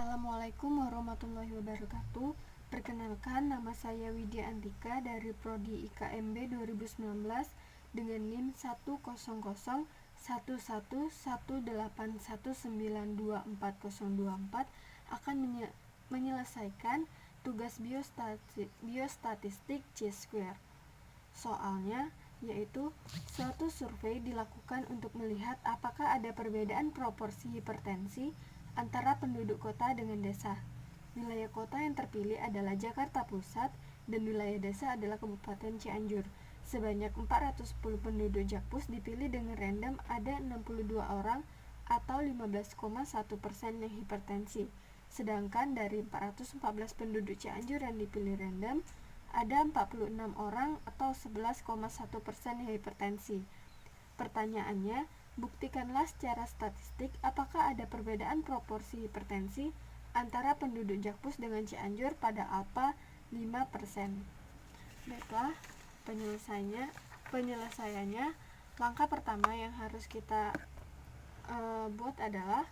Assalamualaikum warahmatullahi wabarakatuh. Perkenalkan, nama saya Widya Antika dari Prodi IKMB 2019 dengan NIM 10011811924 akan menyelesaikan tugas biostatistik C-square. Soalnya yaitu suatu survei dilakukan untuk melihat apakah ada perbedaan proporsi hipertensi antara penduduk kota dengan desa. Wilayah kota yang terpilih adalah Jakarta Pusat dan wilayah desa adalah Kabupaten Cianjur. Sebanyak 410 penduduk Jakpus dipilih dengan random, ada 62 orang atau 15,1% yang hipertensi. Sedangkan dari 414 penduduk Cianjur yang dipilih random, ada 46 orang atau 11,1% yang hipertensi. Pertanyaannya, buktikanlah secara statistik apakah ada perbedaan proporsi hipertensi antara penduduk Jakpus dengan Cianjur pada alfa 5%. Baiklah, penyelesaiannya. Langkah pertama yang harus kita buat adalah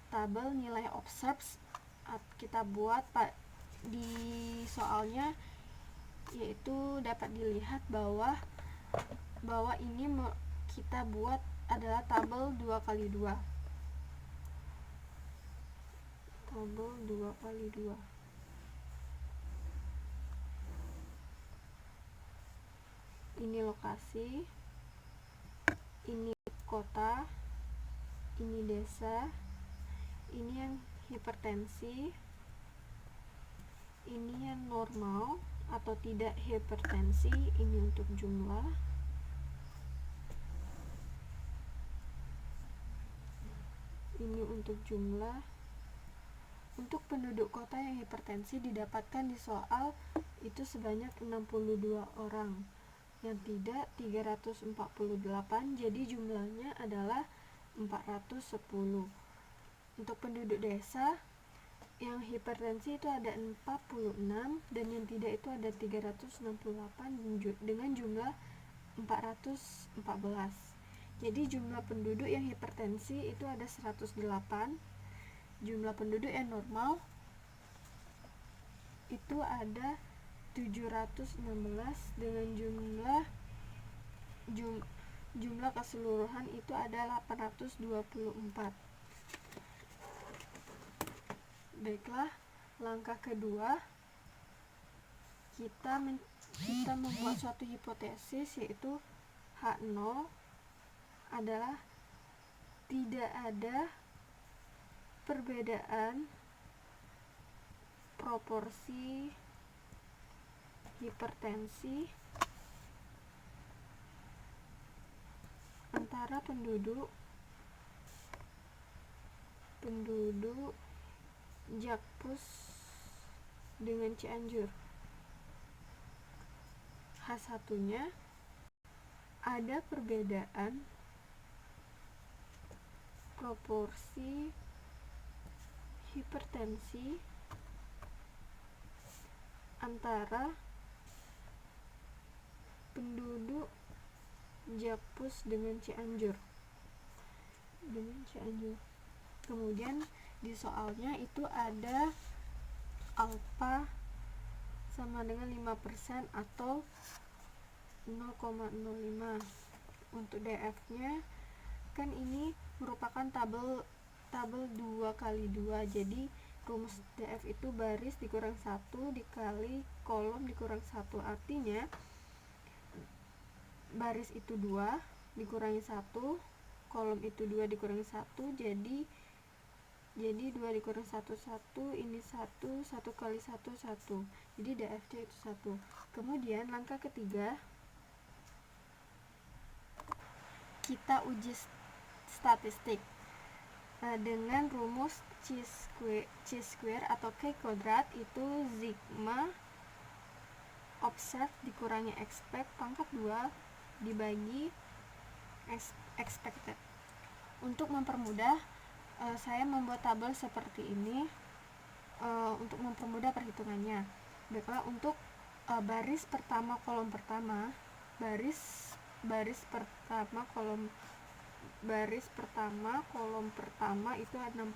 tabel nilai observed. Kita buat di soalnya, yaitu dapat dilihat bahwa ini kita buat adalah tabel 2x2. Tabel 2x2. Ini lokasi, ini kota, ini desa, ini yang hipertensi, ini yang normal atau tidak hipertensi, ini untuk jumlah, ini untuk jumlah. Untuk penduduk kota yang hipertensi didapatkan di soal itu sebanyak 62 orang, yang tidak 348, jadi jumlahnya adalah 410. Untuk penduduk desa yang hipertensi itu ada 46 dan yang tidak itu ada 368 dengan jumlah 414. Jadi jumlah penduduk yang hipertensi itu ada 108. Jumlah penduduk yang normal itu ada 716 dengan jumlah keseluruhan itu ada 824. Baiklah, langkah kedua, kita membuat suatu hipotesis, yaitu H0 adalah tidak ada perbedaan proporsi hipertensi antara penduduk Jakpus dengan Cianjur. H1-nya ada perbedaan proporsi hipertensi antara penduduk Jakpus dengan Cianjur. Kemudian di soalnya itu ada alfa sama dengan 5% atau 0,05. Untuk DF-nya kan ini merupakan tabel 2x2, jadi rumus DF itu baris dikurang 1 dikali kolom dikurang 1, artinya baris itu 2 dikurangi 1, kolom itu 2 dikurangi 1, jadi 2 dikurang 1, 1, ini 1 kali 1, 1, jadi DF-nya itu 1. Kemudian langkah ketiga, kita uji statistik dengan rumus C-square atau K kuadrat, itu sigma observed dikurangi expect pangkat 2 dibagi expected. Untuk mempermudah, saya membuat tabel seperti ini untuk mempermudah perhitungannya. Baiklah, untuk baris pertama kolom pertama, baris pertama kolom baris pertama kolom pertama itu 62,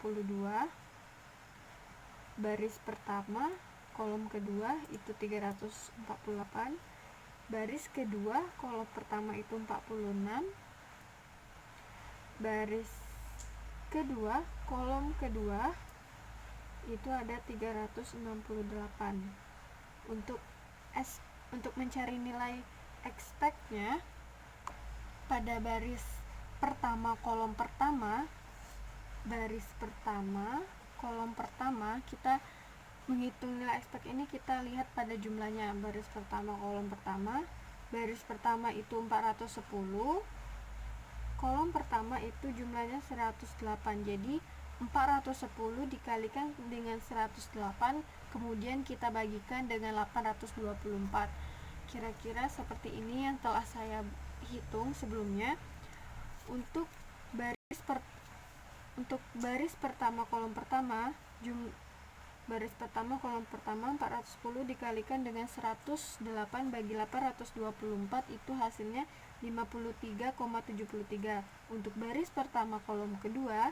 baris pertama kolom kedua itu 348, baris kedua kolom pertama itu 46, baris kedua kolom kedua itu ada 368. Untuk mencari nilai expect-nya pada baris pertama kolom pertama, kita menghitung nilai expect ini, kita lihat pada jumlahnya. Baris pertama kolom pertama, baris pertama itu 410, kolom pertama itu jumlahnya 108. Jadi 410 dikalikan dengan 108, kemudian kita bagikan dengan 824. Kira-kira seperti ini yang telah saya hitung sebelumnya. Untuk baris pertama kolom pertama, baris pertama kolom pertama 410 dikalikan dengan 108 bagi 824 itu hasilnya 53,73. Untuk baris pertama kolom kedua,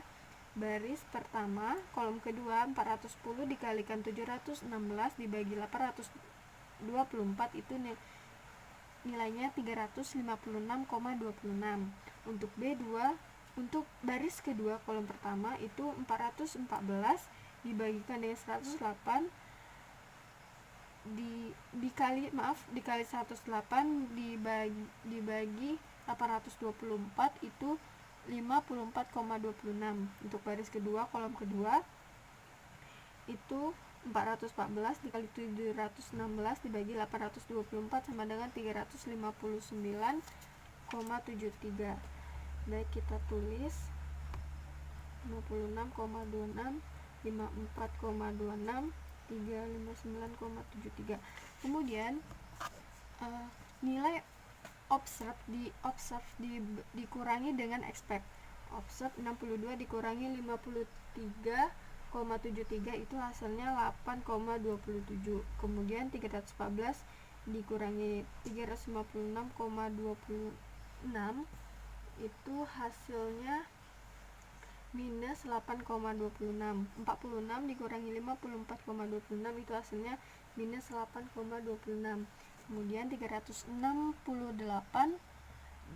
baris pertama kolom kedua 410 dikalikan 716 dibagi 824 itu nilainya 356,26. Untuk untuk baris kedua kolom pertama itu 414 dibagikan dengan 108 dikali 108 dibagi 824 itu 54,26. Untuk baris kedua kolom kedua itu 414 dikali 716 dibagi 824 sama dengan 359,73. Baik, kita tulis 56,26, 54,26, 359,73. Kemudian nilai observe dikurangi dengan expect. Observe 62 dikurangi 53,73 itu hasilnya 8,27. Kemudian 314 dikurangi 356,26 itu hasilnya minus 8,26. 46 dikurangi 54,26 itu hasilnya minus 8,26. Kemudian 368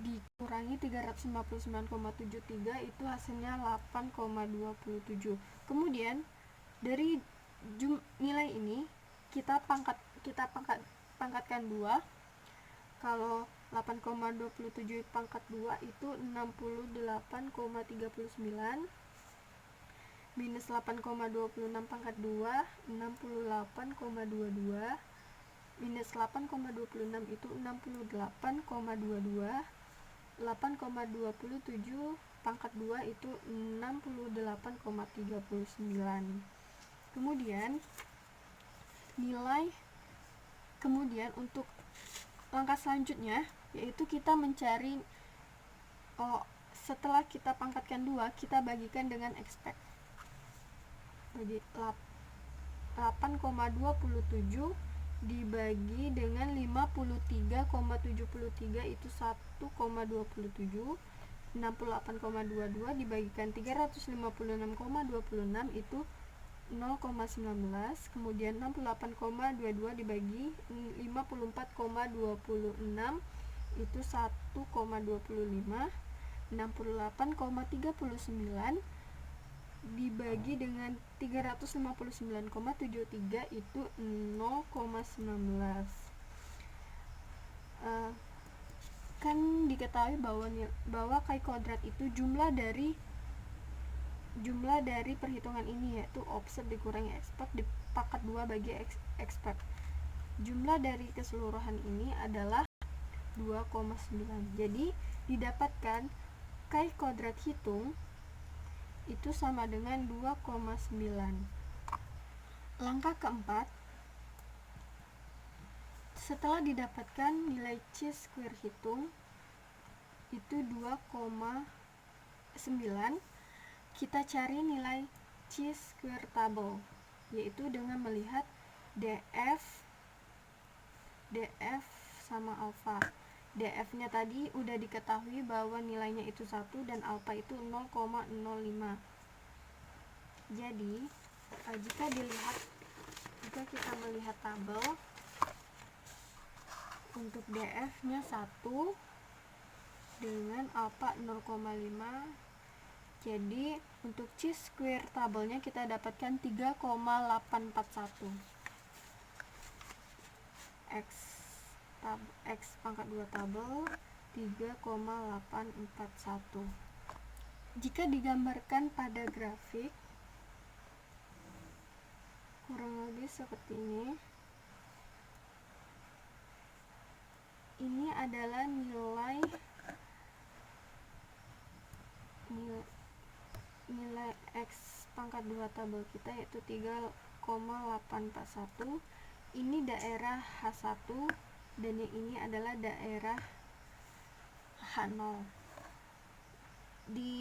dikurangi 359,73 itu hasilnya 8,27. Kemudian dari nilai ini kita pangkatkan 2. Kalau 8,27 pangkat 2 itu 68,39, minus 8,26 pangkat 2 68,22, minus 8,26 itu 68,22, 8,27 pangkat 2 itu 68,39. Kemudian untuk langkah selanjutnya yaitu kita mencari setelah kita pangkatkan 2, kita bagikan dengan expect. Jadi 8,27 dibagi dengan 53,73 itu 1,27. 68,22 dibagikan 356,26 itu 0,19. Kemudian 68,22 dibagi 54,26 itu 1,25. 68,39 dibagi dengan 359,73 itu 0,19. Kan diketahui bahwa chi kodrat itu jumlah dari perhitungan ini, yaitu observe dikurangi expect dipangkat 2 bagi expect. Jumlah dari keseluruhan ini adalah 2,9. Jadi didapatkan chi kodrat hitung itu sama dengan 2,9. Langkah keempat, setelah didapatkan nilai chi square hitung itu 2,9, kita cari nilai chi square table, yaitu dengan melihat df sama alpha. DF-nya tadi udah diketahui bahwa nilainya itu 1 dan alfa itu 0,05. Jadi, jika kita melihat tabel untuk DF-nya 1 dengan alfa 0,5, jadi untuk chi-square tabelnya kita dapatkan 3,841. X pangkat 2 tabel 3,841. Jika digambarkan pada grafik kurang lebih seperti ini. Ini adalah nilai X pangkat 2 tabel kita, yaitu 3,841. Ini daerah H1 dan yang ini adalah daerah H0. Di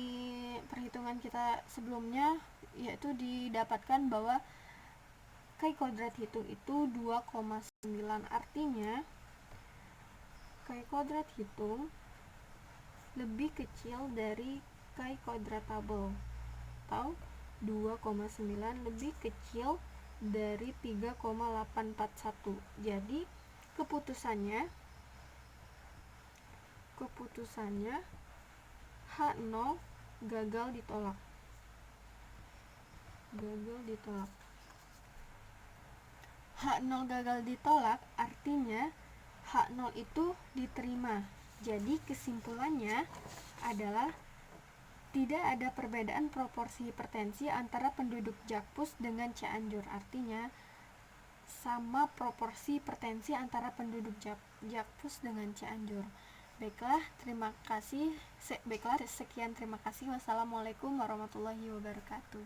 perhitungan kita sebelumnya yaitu didapatkan bahwa chi kodrat hitung itu 2,9. Artinya chi kodrat hitung lebih kecil dari chi kodrat tabel, atau 2,9 lebih kecil dari 3,841. Jadi keputusannya H0 gagal ditolak. H0 gagal ditolak artinya H0 itu diterima. Jadi kesimpulannya adalah tidak ada perbedaan proporsi hipertensi antara penduduk Jakpus dengan Cianjur. Artinya sama proporsi hipertensi antara penduduk Jakpus dengan Cianjur. Baiklah, sekian, terima kasih. Wassalamualaikum warahmatullahi wabarakatuh.